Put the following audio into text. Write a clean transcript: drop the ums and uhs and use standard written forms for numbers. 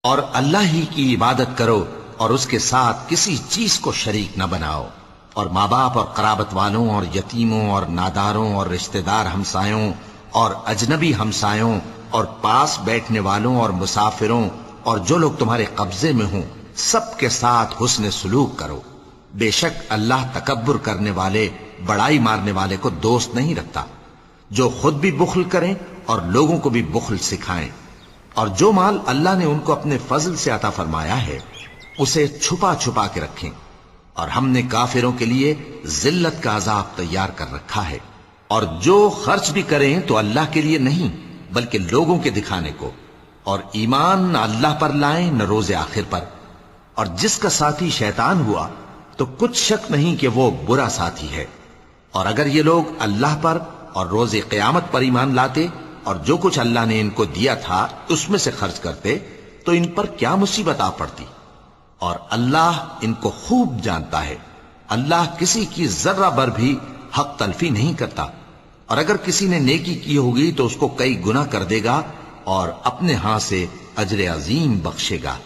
اور اللہ ہی کی عبادت کرو اور اس کے ساتھ کسی چیز کو شریک نہ بناؤ، اور ماں باپ اور قرابت والوں اور یتیموں اور ناداروں اور رشتہ دار ہمسایوں اور اجنبی ہمسایوں اور پاس بیٹھنے والوں اور مسافروں اور جو لوگ تمہارے قبضے میں ہوں سب کے ساتھ حسن سلوک کرو۔ بے شک اللہ تکبر کرنے والے، بڑائی مارنے والے کو دوست نہیں رکھتا۔ جو خود بھی بخل کریں اور لوگوں کو بھی بخل سکھائیں، اور جو مال اللہ نے ان کو اپنے فضل سے عطا فرمایا ہے اسے چھپا چھپا کے رکھیں، اور ہم نے کافروں کے لیے ذلت کا عذاب تیار کر رکھا ہے۔ اور جو خرچ بھی کریں تو اللہ کے لیے نہیں بلکہ لوگوں کے دکھانے کو، اور ایمان نہ اللہ پر لائیں نہ روز آخر پر۔ اور جس کا ساتھی شیطان ہوا تو کچھ شک نہیں کہ وہ برا ساتھی ہے۔ اور اگر یہ لوگ اللہ پر اور روز قیامت پر ایمان لاتے اور جو کچھ اللہ نے ان کو دیا تھا اس میں سے خرچ کرتے تو ان پر کیا مصیبت آ پڑتی، اور اللہ ان کو خوب جانتا ہے۔ اللہ کسی کی ذرہ بر بھی حق تلفی نہیں کرتا، اور اگر کسی نے نیکی کی ہوگی تو اس کو کئی گنا کر دے گا اور اپنے ہاں سے اجر عظیم بخشے گا۔